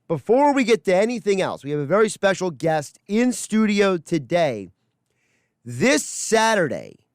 before we get to anything else, we have a very special guest in studio today. This Saturday,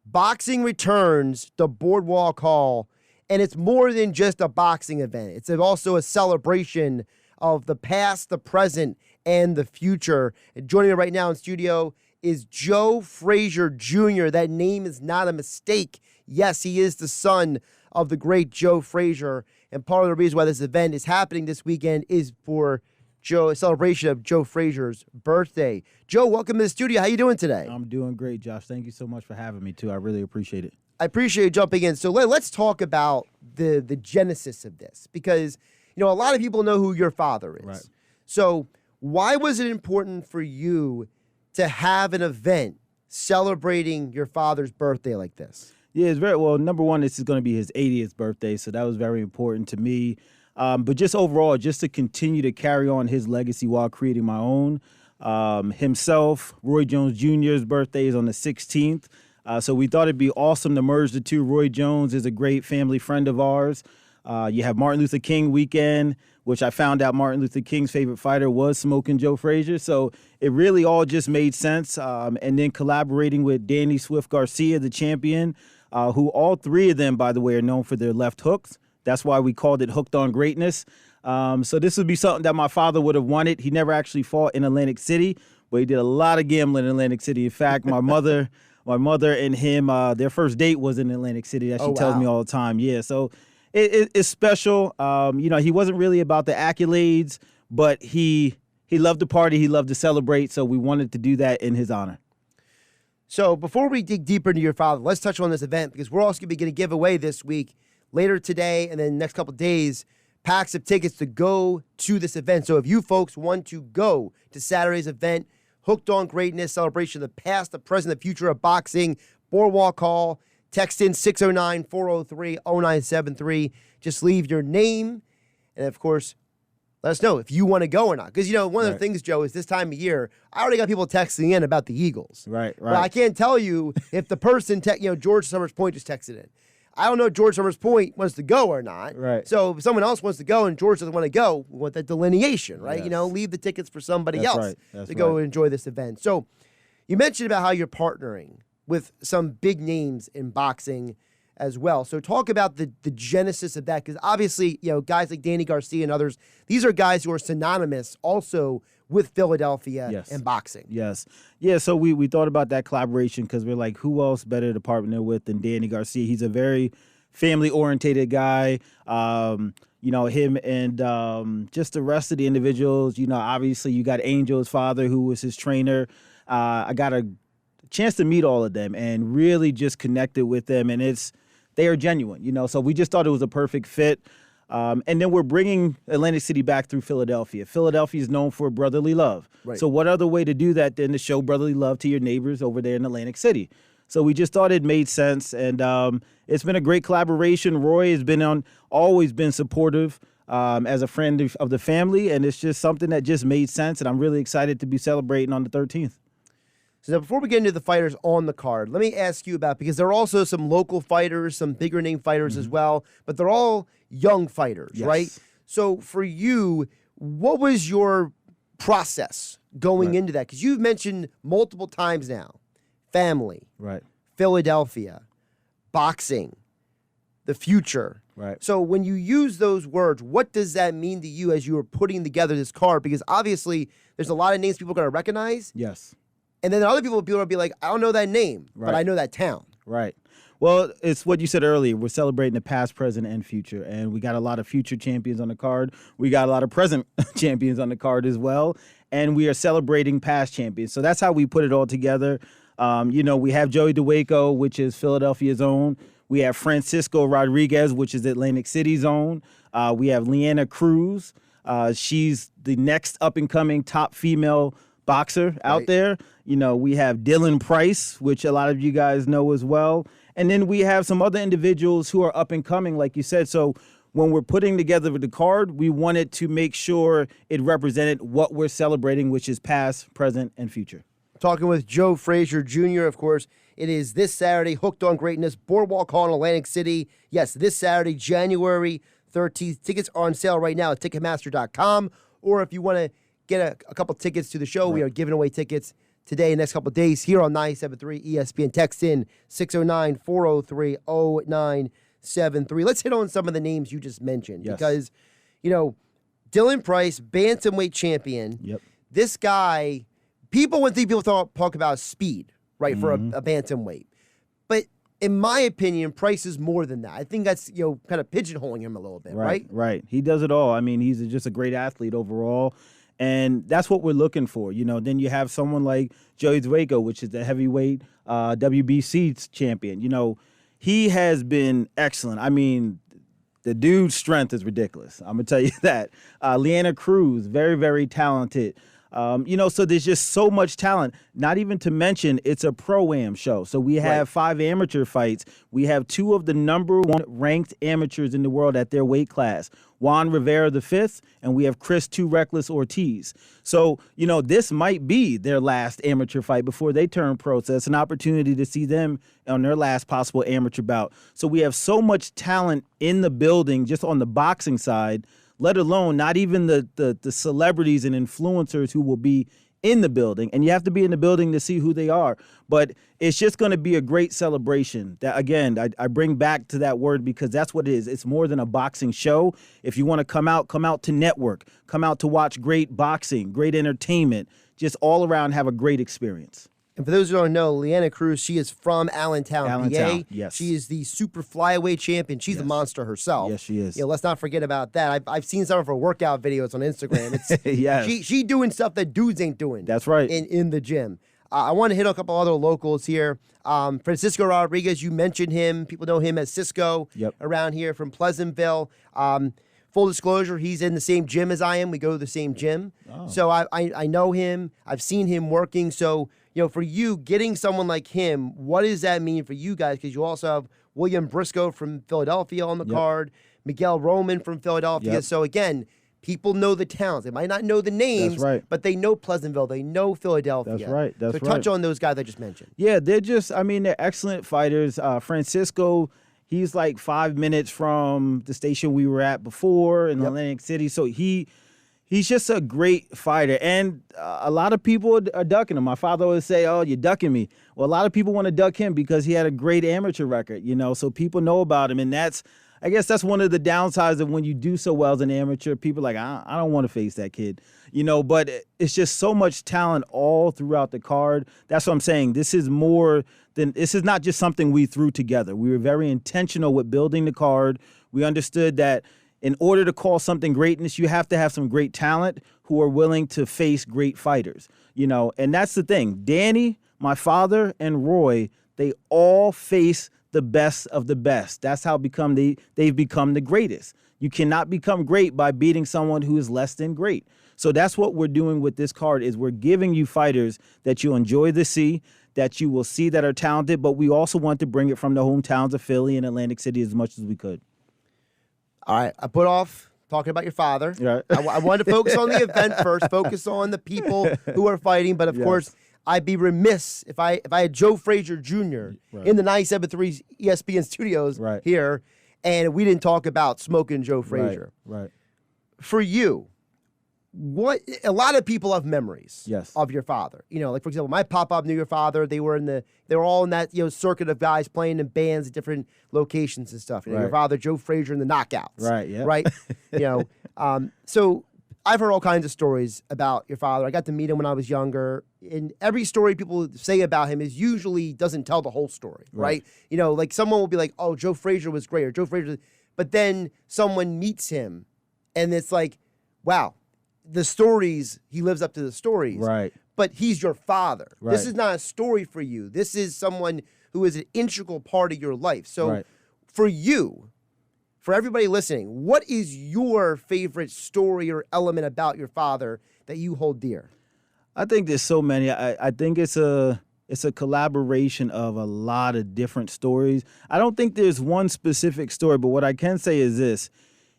boxing returns to Boardwalk Hall, and it's more than just a boxing event. It's also a celebration of the past, the present, and the future. And joining me right now in studio is Joe Frazier Jr. That name is not a mistake. Yes, he is the son of the great Joe Frazier. And part of the reason why this event is happening this weekend is for a celebration of Joe Frazier's birthday. Joe, welcome to the studio. How you doing today? I'm doing great, Josh. Thank you so much for having me, too. I really appreciate it. I appreciate you jumping in. So let's talk about the genesis of this, because a lot of people know who your father is. Right. So why was it important for you to have an event celebrating your father's birthday like this? Yeah, it's very well. Number one, this is going to be his 80th birthday, so that was very important to me. But just overall, just to continue to carry on his legacy while creating my own. Himself, Roy Jones Jr.'s birthday is on the 16th. So we thought it'd be awesome to merge the two. Roy Jones is a great family friend of ours. You have Martin Luther King weekend, which I found out Martin Luther King's favorite fighter was Smokin Joe Frazier. So it really all just made sense. And then collaborating with Danny Swift Garcia, the champion, who all three of them, by the way, are known for their left hooks. That's why we called it Hooked on Greatness. So this would be something that my father would have wanted. He never actually fought in Atlantic City, but he did a lot of gambling in Atlantic City. In fact, my mother and him, their first date was in Atlantic City. That she tells me all the time. Yeah, so it's special. He wasn't really about the accolades, but he loved to party. He loved to celebrate. So we wanted to do that in his honor. So before we dig deeper into your father, let's touch on this event, because we're also going to give away this week, later today and then the next couple of days, packs of tickets to go to this event. So if you folks want to go to Saturday's event, Hooked on Greatness, celebration of the past, the present, the future of boxing, Boardwalk Hall, text in 609-403-0973. Just leave your name, and of course, let us know if you want to go or not. Because, one of the things, Joe, is this time of year, I already got people texting in about the Eagles. Right. But I can't tell you if the person, George Summers Point just texted in. I don't know if George Summers Point wants to go or not. Right. So if someone else wants to go and George doesn't want to go, we want that delineation, right? Yes. Leave the tickets for somebody That's else right. That's to go right. enjoy this event. So you mentioned about how you're partnering with some big names in boxing as well. So talk about the genesis of that, because obviously, guys like Danny Garcia and others, these are guys who are synonymous also with Philadelphia and boxing. Yes. Yeah, so we thought about that collaboration because we're like, who else better to partner with than Danny Garcia? He's a very family-oriented guy. Him and just the rest of the individuals. Obviously you got Angel's father, who was his trainer. I got a chance to meet all of them and really just connected with them, and they are genuine, so we just thought it was a perfect fit. And then we're bringing Atlantic City back through Philadelphia. Philadelphia is known for brotherly love. Right. So what other way to do that than to show brotherly love to your neighbors over there in Atlantic City? So we just thought it made sense, and it's been a great collaboration. Roy has always been supportive as a friend of the family, and it's just something that just made sense, and I'm really excited to be celebrating on the 13th. So now before we get into the fighters on the card, let me ask you about, because there are also some local fighters, some bigger name fighters as well, but they're all young fighters, right? So for you, what was your process going into that? Because you've mentioned multiple times now, family, Philadelphia, boxing, the future. Right. So when you use those words, what does that mean to you as you were putting together this card? Because obviously there's a lot of names people are going to recognize. Yes. And then other people will be like, I don't know that name, but I know that town. Right. Well, it's what you said earlier. We're celebrating the past, present, and future. And we got a lot of future champions on the card. We got a lot of present champions on the card as well. And we are celebrating past champions. So that's how we put it all together. We have Joey DeWaco, which is Philadelphia's own. We have Francisco Rodriguez, which is Atlantic City's own. We have Leanna Cruz. She's the next up-and-coming top female boxer out there. We have Dylan Price, which a lot of you guys know as well. And then we have some other individuals who are up and coming, like you said. So when we're putting together the card, we wanted to make sure it represented what we're celebrating, which is past, present, and future. Talking with Joe Frazier Jr., of course. It is this Saturday, Hooked on Greatness, Boardwalk Hall in Atlantic City. Yes, this Saturday, January 13th. Tickets are on sale right now at Ticketmaster.com. Or if you want to get a couple tickets to the show, we are giving away tickets today, next couple of days here on 97.3 ESPN. Text in 609-403-0973. Let's hit on some of the names you just mentioned because, Dylan Price, bantamweight champion. Yep. This guy, when people talk about speed, right, for a bantamweight. But in my opinion, Price is more than that. I think that's, kind of pigeonholing him a little bit, right? Right. He does it all. I mean, he's just a great athlete overall. And that's what we're looking for. Then you have someone like Joey Dwayko, which is the heavyweight WBC champion. He has been excellent. I mean, the dude's strength is ridiculous. I'm going to tell you that. Leanna Cruz, very, very talented. So there's just so much talent, not even to mention it's a pro-am show. So we have 5 amateur fights. We have 2 of the number 1 ranked amateurs in the world at their weight class, Juan Rivera V, and we have Chris Too Reckless Ortiz. So, this might be their last amateur fight before they turn pro. So it's an opportunity to see them on their last possible amateur bout. So we have so much talent in the building just on the boxing side, let alone not even the celebrities and influencers who will be in the building. And you have to be in the building to see who they are. But it's just going to be a great celebration. That, again, I bring back to that word because that's what it is. It's more than a boxing show. If you want to come out to network, come out to watch great boxing, great entertainment, just all around have a great experience. And for those who don't know, Leanna Cruz, she is from Allentown, PA. Yes. She is the super flyweight champion. She's a monster herself. Yes, she is. Let's not forget about that. I've seen some of her workout videos on Instagram. It's she doing stuff that dudes ain't doing. That's right. In the gym. I want to hit on a couple other locals here. Francisco Rodriguez, you mentioned him. People know him as Cisco around here from Pleasantville. Full disclosure, he's in the same gym as I am. We go to the same gym. Oh. So I know him. I've seen him working. So, for you, getting someone like him, what does that mean for you guys? Because you also have William Briscoe from Philadelphia on the card, Miguel Roman from Philadelphia. Yep. So, again, people know the towns. They might not know the names, but they know Pleasantville. They know Philadelphia. That's right. So touch on those guys I just mentioned. Yeah, they're excellent fighters. Francisco, he's like 5 minutes from the station we were at before in Atlantic City. So he's just a great fighter. And a lot of people are ducking him. My father always say, "Oh, you're ducking me." Well, a lot of people want to duck him because he had a great amateur record, so people know about him. And I guess that's one of the downsides of when you do so well as an amateur. People are like, I don't want to face that kid, but it's just so much talent all throughout the card. That's what I'm saying. This is not just something we threw together. We were very intentional with building the card. We understood that in order to call something greatness, you have to have some great talent who are willing to face great fighters, and that's the thing. Danny, my father, and Roy, they all face the best of the best. That's how they've become the greatest. You cannot become great by beating someone who is less than great. So that's what we're doing with this card is we're giving you fighters that you enjoy to see, that you will see that are talented, but we also want to bring it from the hometowns of Philly and Atlantic City as much as we could. All right, I put off talking about your father. Right. I wanted to focus on the event first, focus on the people who are fighting, but of course, I'd be remiss if I had Joe Frazier Jr. in the 97.3 ESPN studios here, and we didn't talk about Smokin Joe Frazier. Right. For you, a lot of people have memories of your father. Like for example, my pop-up knew your father. They were all in that circuit of guys playing in bands at different locations and stuff. Your father, Joe Frazier, in the Knockouts. Right. Yeah. Right. So I've heard all kinds of stories about your father. I got to meet him when I was younger. And every story people say about him is usually doesn't tell the whole story, right? Like someone will be like, "Oh, Joe Frazier was great," or "Joe Frazier," but then someone meets him, and it's like, "Wow, he lives up to the stories." Right. But he's your father. Right. This is not a story for you. This is someone who is an integral part of your life. So for you, for everybody listening, what is your favorite story or element about your father that you hold dear? I think there's so many. I think it's a collaboration of a lot of different stories. I don't think there's one specific story, but what I can say is this.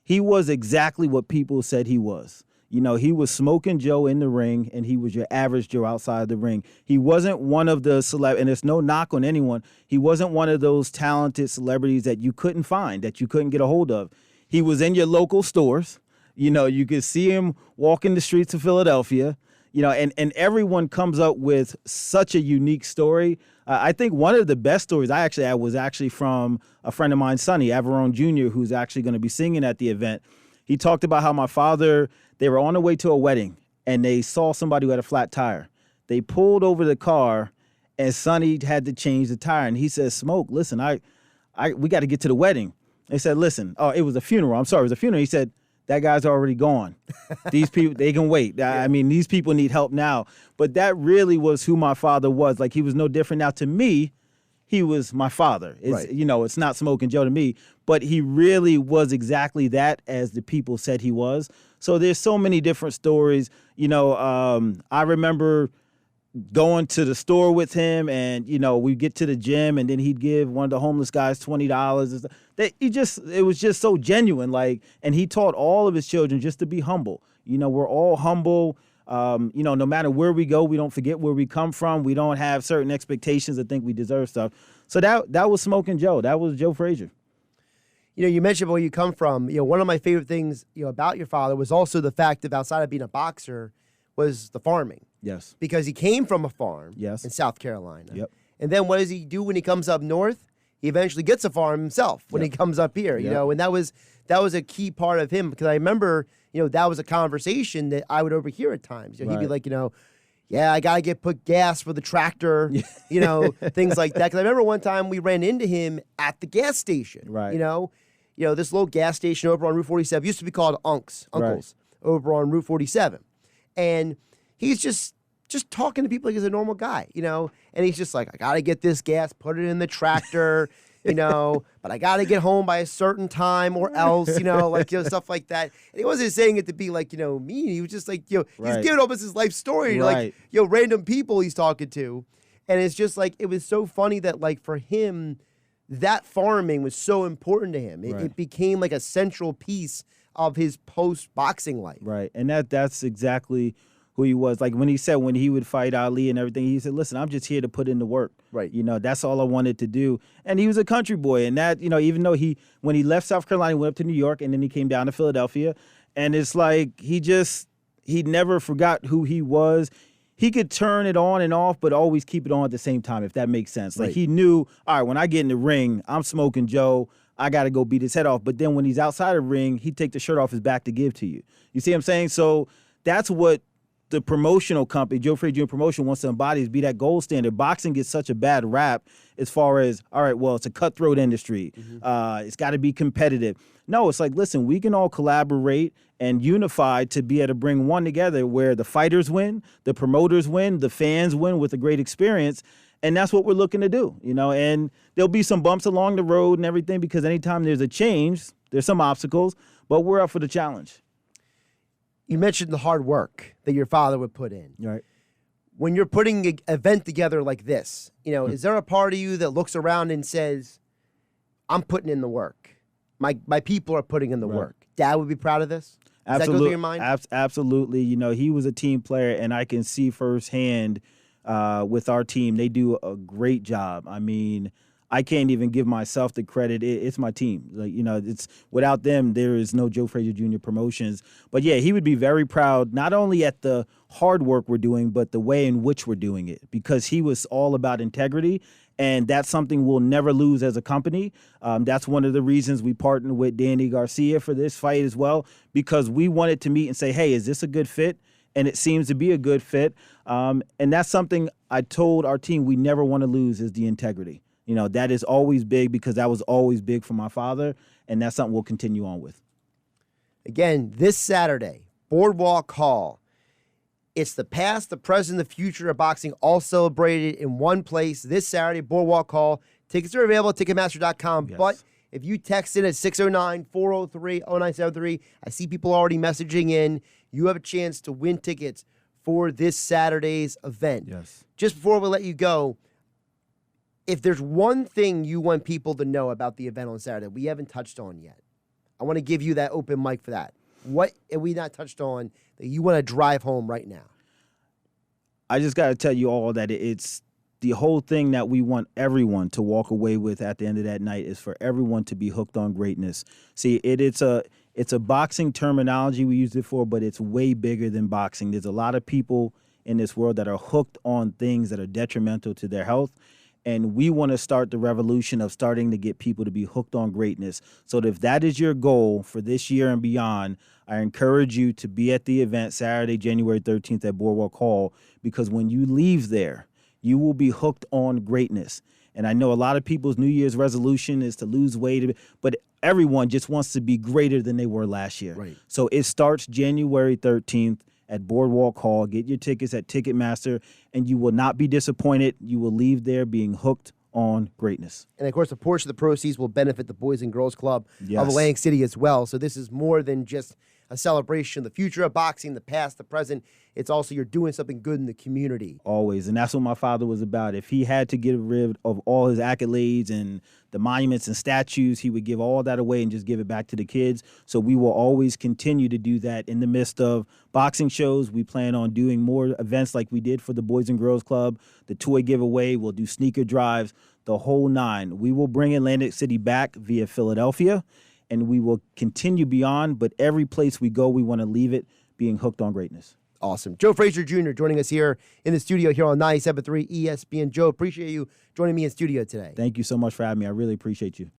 He was exactly what people said he was. He was Smokin Joe in the ring, and he was your average Joe outside the ring. He wasn't one of the and there's no knock on anyone. He wasn't one of those talented celebrities that you couldn't find, that you couldn't get a hold of. He was in your local stores. You know, you could see him walking the streets of Philadelphia. You know, and everyone comes up with such a unique story. I think one of the best stories I was actually from a friend of mine, Sonny Averone Jr., who's actually going to be singing at the event. He talked about how my father, they were on their way to a wedding, and they saw somebody who had a flat tire. They pulled over the car, and Sonny had to change the tire. And he says, Smoke, listen, we got to get to the wedding. They said, listen, it was a funeral. I'm sorry, it was a funeral. He said, that guy's already gone. These people, they can wait. I mean, these people need help now. But that really was who my father was. Like, he was no different. Now, to me, he was my father. Right. You know, it's not Smokin' Joe to me, but he really was exactly that as the people said he was. So there's so many different stories. You know, I remember going to the store with him, and you know, we get to the gym, and then he'd give one of the homeless guys $20. It was just so genuine. Like, and he taught all of his children just to be humble. You know, we're all humble. You know, no matter where we go, we don't forget where we come from. We don't have certain expectations that think we deserve stuff. So that was Smokin' Joe. That was Joe Frazier. You know, you mentioned where you come from. You know, one of my favorite things, you know, about your father was also the fact that outside of being a boxer was the farming. Yes. Because he came from a farm in South Carolina. Yep. And then what does he do when he comes up north? He eventually gets a farm himself when he comes up here, you know, and that was a key part of him, because I remember, you know, that was a conversation that I would overhear at times. You know, he'd be like, you know, yeah, I got to put gas for the tractor, you know, things like that. Because I remember one time we ran into him at the gas station, you know, this little gas station over on Route 47 used to be called Uncle's over on Route 47. And he's just talking to people like he's a normal guy, you know, and he's just like, I got to get this gas, put it in the tractor, you know, but I got to get home by a certain time or else, you know, like, you know, stuff like that. And he wasn't saying it to be like, you know, mean. He was just like, you know, he's giving almost his life story to like, you know, random people he's talking to. And it's just like, it was so funny that like for him, that farming was so important to him. It became like a central piece of his post-boxing life. Right. And that's exactly who he was. Like when he said when he would fight Ali and everything, he said, listen, I'm just here to put in the work. Right. You know, that's all I wanted to do. And he was a country boy. And that, you know, even though when he left South Carolina, he went up to New York, and then he came down to Philadelphia. And it's like he never forgot who he was. He could turn it on and off, but always keep it on at the same time, if that makes sense. Like he knew, all right, when I get in the ring, I'm Smokin' Joe. I got to go beat his head off. But then when he's outside of the ring, he'd take the shirt off his back to give to you. You see what I'm saying? So that's what the promotional company, Joe Frazier Jr. Promotion, wants to embody, is be that gold standard. Boxing gets such a bad rap as far as, all right, well, it's a cutthroat industry. It's got to be competitive. No, it's like, listen, we can all collaborate and unify to be able to bring one together where the fighters win, the promoters win, the fans win with a great experience. And that's what we're looking to do, you know. And there'll be some bumps along the road and everything, because anytime there's a change, there's some obstacles, but we're up for the challenge. You mentioned the hard work that your father would put in. Right. When you're putting an event together like this, you know, is there a part of you that looks around and says, I'm putting in the work? My people are putting in the work. Dad would be proud of this? Does that go through your mind? Absolutely. You know, he was a team player, and I can see firsthand with our team, they do a great job. I mean, I can't even give myself the credit. It's my team. Like, you know, it's without them, there is no Joe Frazier Jr. Promotions. But yeah, he would be very proud, not only at the hard work we're doing, but the way in which we're doing it, because he was all about integrity. And that's something we'll never lose as a company. That's one of the reasons we partnered with Danny Garcia for this fight as well, because we wanted to meet and say, hey, is this a good fit? And it seems to be a good fit. And that's something I told our team we never want to lose, is the integrity. You know, that is always big, because that was always big for my father, and that's something we'll continue on with. Again, this Saturday, Boardwalk Hall. It's the past, the present, the future of boxing all celebrated in one place this Saturday, Boardwalk Hall. Tickets are available at Ticketmaster.com. Yes. But if you text in at 609-403-0973, I see people already messaging in. You have a chance to win tickets for this Saturday's event. Yes. Just before we let you go, if there's one thing you want people to know about the event on Saturday we haven't touched on yet, I want to give you that open mic for that. What have we not touched on that you want to drive home right now? I just got to tell you all that it's the whole thing that we want everyone to walk away with at the end of that night is for everyone to be hooked on greatness. See, it's a boxing terminology we use it for, but it's way bigger than boxing. There's a lot of people in this world that are hooked on things that are detrimental to their health. And we want to start the revolution of starting to get people to be hooked on greatness. So if that is your goal for this year and beyond, I encourage you to be at the event Saturday, January 13th at Boardwalk Hall, because when you leave there, you will be hooked on greatness. And I know a lot of people's New Year's resolution is to lose weight, but everyone just wants to be greater than they were last year. Right. So it starts January 13th at Boardwalk Hall. Get your tickets at Ticketmaster, and you will not be disappointed. You will leave there being hooked on greatness. And, of course, a portion of the proceeds will benefit the Boys and Girls Club Yes. of Atlantic City as well. So this is more than just a celebration of the future of boxing, the past, the present. It's also you're doing something good in the community. Always. And that's what my father was about. If he had to get rid of all his accolades and the monuments and statues, he would give all that away and just give it back to the kids. So we will always continue to do that in the midst of boxing shows. We plan on doing more events like we did for the Boys and Girls Club, the toy giveaway. We'll do sneaker drives, the whole nine. We will bring Atlantic City back via Philadelphia, and we will continue beyond. But every place we go, we want to leave it being hooked on greatness. Awesome. Joe Frazier Jr. joining us here in the studio here on 97.3 ESPN. Joe, appreciate you joining me in studio today. Thank you so much for having me. I really appreciate you.